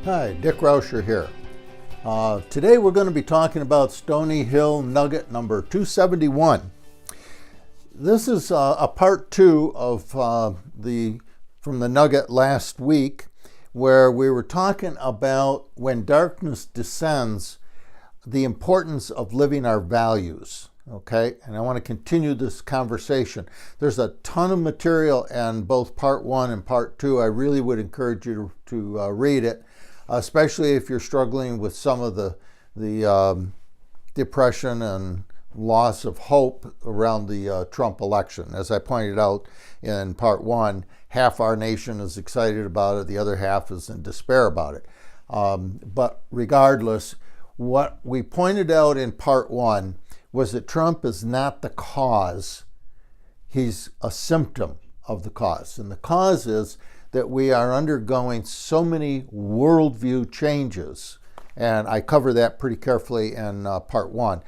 Hi, Dick Rauscher here. Today we're going to be talking about Stony Hill Nugget number 271. This is a part two of from the nugget last week, where we were talking about when darkness descends, the importance of living our values. Okay, and I want to continue this conversation. There's a ton of material in both part one and part two. I really would encourage you to read it, especially if you're struggling with some of the depression and loss of hope around the Trump election. As I pointed out in part one, half our nation is excited about it, the other half is in despair about it. But regardless, what we pointed out in part one was that Trump is not the cause. He's a symptom of the cause. And the cause is that we are undergoing so many worldview changes. And I cover that pretty carefully in part one.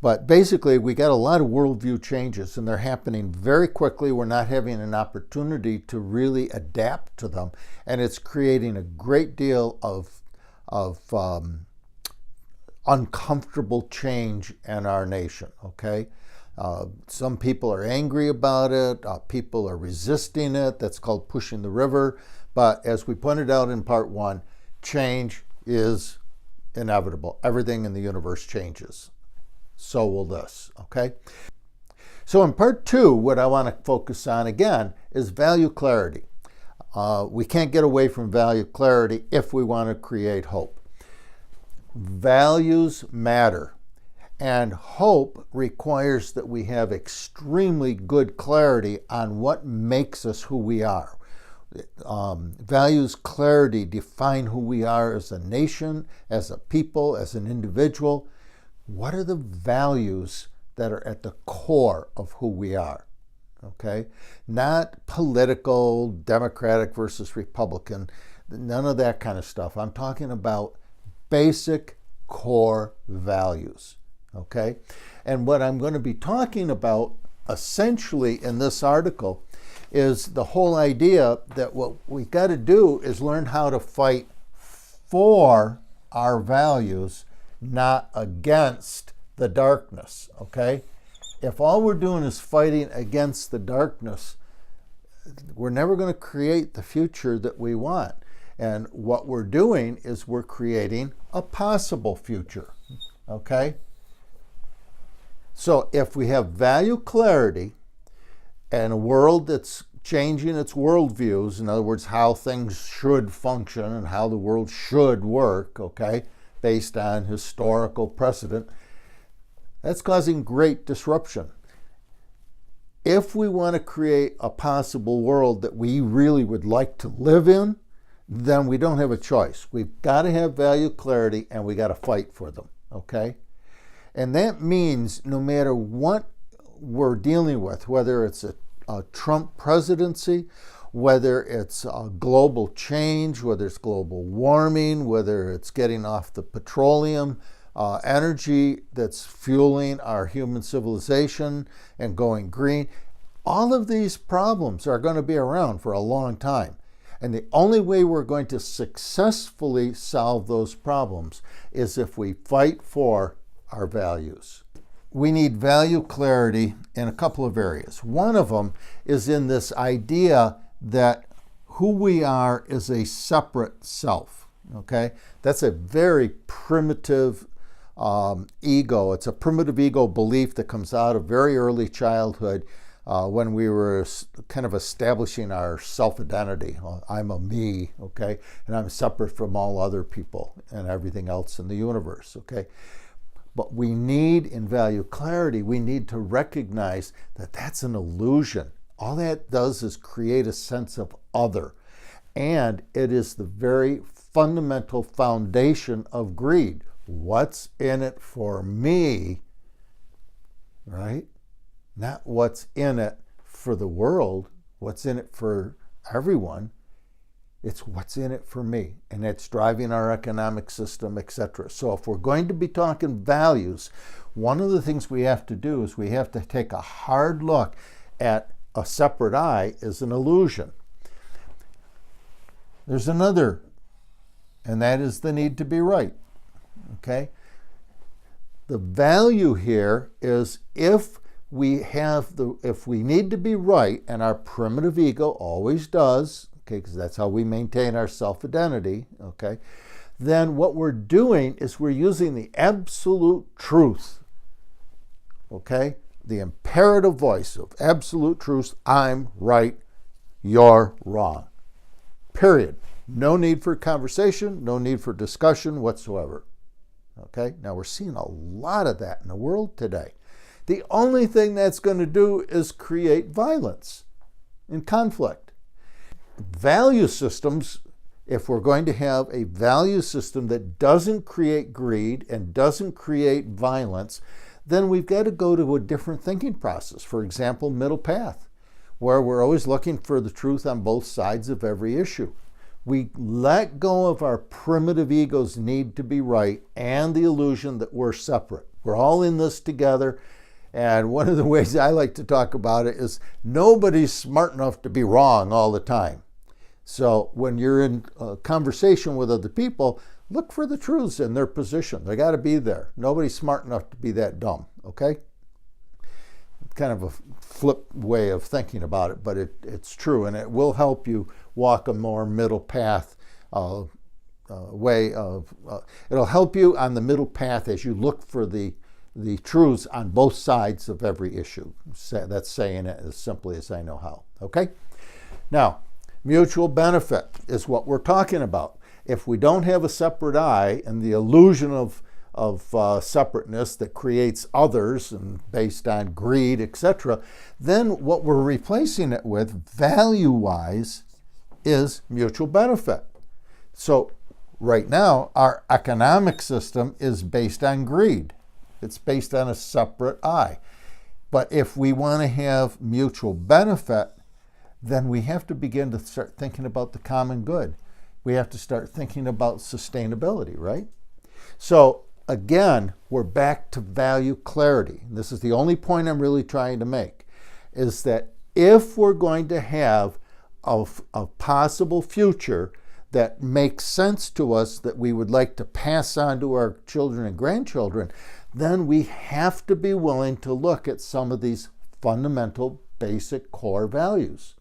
But basically, we got a lot of worldview changes, and they're happening very quickly. We're not having an opportunity to really adapt to them. And it's creating a great deal of uncomfortable change in our nation, okay? Some people are angry about it. People are resisting it. That's called pushing the river. But as we pointed out in part one, change is inevitable. Everything in the universe changes. So will this, okay? So in part two, what I want to focus on again is value clarity. We can't get away from value clarity if we want to create hope. Values matter, and hope requires that we have extremely good clarity on what makes us who we are. Values clarity define who we are as a nation, as a people, as an individual. What are the values that are at the core of who we are? Okay? Not political, Democratic versus Republican, none of that kind of stuff. I'm talking about basic core values, okay? And what I'm going to be talking about essentially in this article is the whole idea that what we got to do is learn how to fight for our values, not against the darkness, okay? If all we're doing is fighting against the darkness, we're never going to create the future that we want. And what we're doing is we're creating a possible future, okay? So if we have value clarity and a world that's changing its worldviews, in other words, how things should function and how the world should work, okay, based on historical precedent, that's causing great disruption. If we want to create a possible world that we really would like to live in, then we don't have a choice. We've got to have value clarity, and we got to fight for them, okay? And that means no matter what we're dealing with, whether it's a Trump presidency, whether it's a global change, whether it's global warming, whether it's getting off the petroleum energy that's fueling our human civilization and going green, all of these problems are going to be around for a long time. And the only way we're going to successfully solve those problems is if we fight for our values. We need value clarity in a couple of areas. One of them is in this idea that who we are is a separate self, okay? That's a very primitive ego. It's a primitive ego belief that comes out of very early childhood. When we were kind of establishing our self-identity. I'm a me, okay? And I'm separate from all other people and everything else in the universe, okay? But we need, in value clarity, we need to recognize that that's an illusion. All that does is create a sense of other. And it is the very fundamental foundation of greed. What's in it for me, right? Not what's in it for the world, what's in it for everyone. It's what's in it for me, and it's driving our economic system, etc. So if we're going to be talking values, one of the things we have to do is we have to take a hard look at a separate I as an illusion. There's another and that is the need to be right. Okay? The value here is if we need to be right, and our primitive ego always does, okay, because that's how we maintain our self-identity, okay, then what we're doing is we're using the absolute truth, okay, the imperative voice of absolute truth. I'm right, you're wrong. Period. No need for conversation, no need for discussion whatsoever. Okay, now we're seeing a lot of that in the world today. The only thing that's going to do is create violence and conflict. Value systems, if we're going to have a value system that doesn't create greed and doesn't create violence, then we've got to go to a different thinking process. For example, middle path, where we're always looking for the truth on both sides of every issue. We let go of our primitive ego's need to be right and the illusion that we're separate. We're all in this together. And one of the ways I like to talk about it is nobody's smart enough to be wrong all the time. So when you're in a conversation with other people, look for the truths in their position. They got to be there. Nobody's smart enough to be that dumb, okay? Kind of a flip way of thinking about it, but it's true, and it will help you walk a more middle path way of, it'll help you on the middle path as you look for the truths on both sides of every issue. That's saying it as simply as I know how, okay? Now, mutual benefit is what we're talking about. If we don't have a separate I and the illusion of separateness that creates others and based on greed, etc., then what we're replacing it with, value-wise, is mutual benefit. So right now, our economic system is based on greed. It's based on a separate I. But if we want to have mutual benefit, then we have to begin to start thinking about the common good. We have to start thinking about sustainability, right? So again, we're back to value clarity. This is the only point I'm really trying to make, is that if we're going to have a possible future that makes sense to us, that we would like to pass on to our children and grandchildren, then we have to be willing to look at some of these fundamental, basic core values.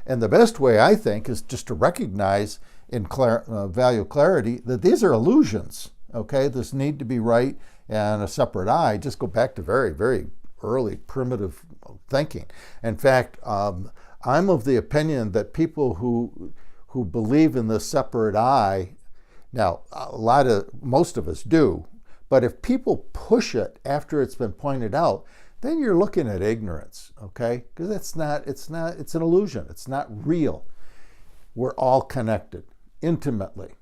And the best way, I think, is just to recognize in value clarity that these are illusions. Okay, this need to be right and a separate I just go back to very, very early primitive thinking. In fact, I'm of the opinion that people who believe in the separate I, now most of us do, but if people push it after it's been pointed out, then you're looking at ignorance. Okay, because it's an illusion. It's not real. We're all connected intimately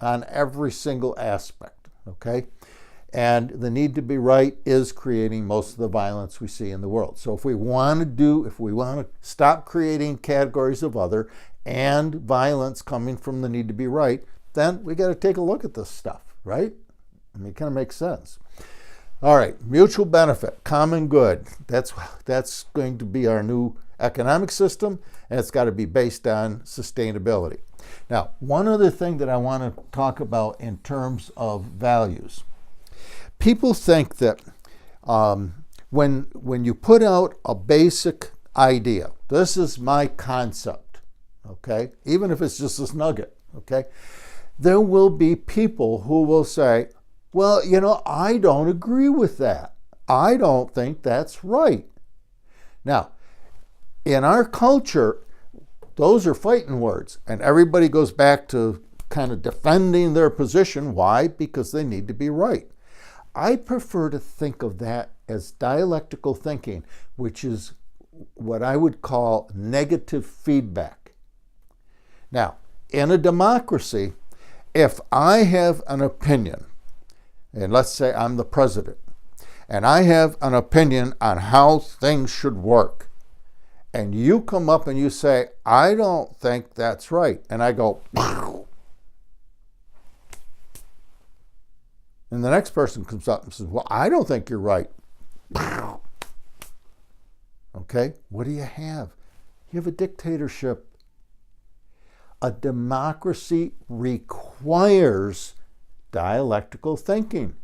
on every single aspect, okay? And the need to be right is creating most of the violence we see in the world. So if we want to stop creating categories of other and violence coming from the need to be right, then we got to take a look at this stuff, right? I mean, it kind of makes sense. All right, mutual benefit, common good. That's going to be our new economic system, and it's got to be based on sustainability. Now, one other thing that I want to talk about in terms of values. People think that when you put out a basic idea, this is my concept, okay? Even if it's just this nugget, okay? There will be people who will say, well, I don't agree with that. I don't think that's right. Now, in our culture, those are fighting words, and everybody goes back to kind of defending their position. Why? Because they need to be right. I prefer to think of that as dialectical thinking, which is what I would call negative feedback. Now, in a democracy, if I have an opinion, and let's say I'm the president, and I have an opinion on how things should work, and you come up and you say, I don't think that's right, and I go, pow. And the next person comes up and says, well, I don't think you're right. Pow. Okay, what do you have? You have a dictatorship. a democracy requires dialectical thinking.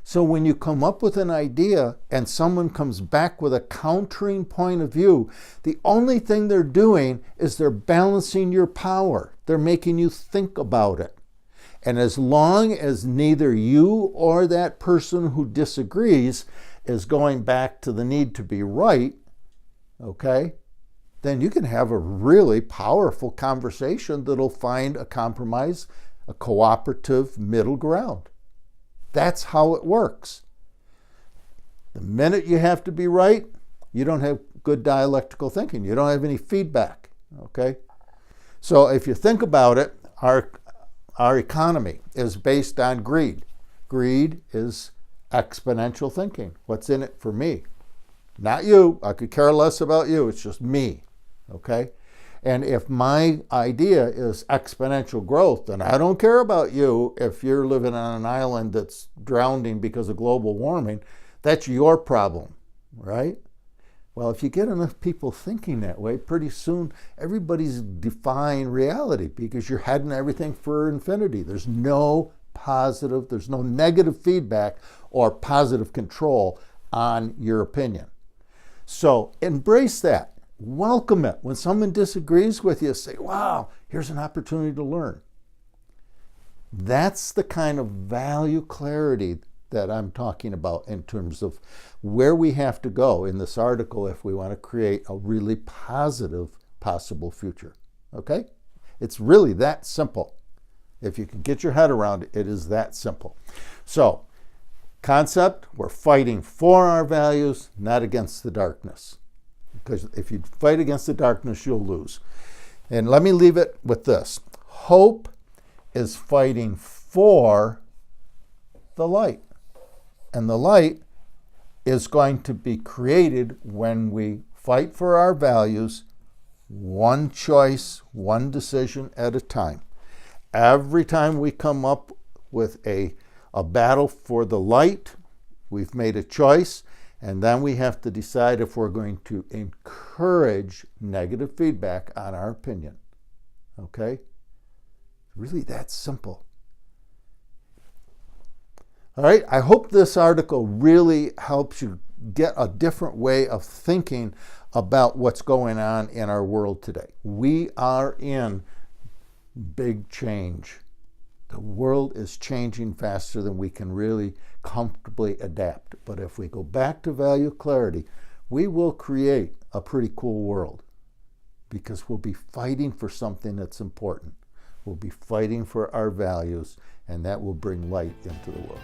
So when you come up with an idea and someone comes back with a countering point of view, the only thing they're doing is they're balancing your power. They're making you think about it. And as long as neither you or that person who disagrees is going back to the need to be right, okay, then you can have a really powerful conversation that'll find a compromise, a cooperative middle ground. That's how it works. The minute you have to be right, you don't have good dialectical thinking. You don't have any feedback, okay? So if you think about it, our economy is based on greed. Greed is exponential thinking. What's in it for me? Not you. I could care less about you. It's just me, okay? And if my idea is exponential growth, then I don't care about you if you're living on an island that's drowning because of global warming. That's your problem, right? Well, if you get enough people thinking that way, pretty soon everybody's defying reality because you're heading everything for infinity. There's no positive, there's no negative feedback or positive control on your opinion. So embrace that. Welcome it. When someone disagrees with you, say, wow, here's an opportunity to learn. That's the kind of value clarity that I'm talking about in terms of where we have to go in this article if we want to create a really positive possible future. Okay? It's really that simple. If you can get your head around it, it is that simple. So, concept, we're fighting for our values, not against the darkness. Because if you fight against the darkness, you'll lose. And let me leave it with this. Hope is fighting for the light. And the light is going to be created when we fight for our values, one choice, one decision at a time. Every time we come up with a battle for the light, we've made a choice. And then we have to decide if we're going to encourage negative feedback on our opinion. Okay? Really that simple. All right, I hope this article really helps you get a different way of thinking about what's going on in our world today. We are in big change. The world is changing faster than we can really comfortably adapt. But if we go back to value clarity, we will create a pretty cool world because we'll be fighting for something that's important. We'll be fighting for our values, and that will bring light into the world.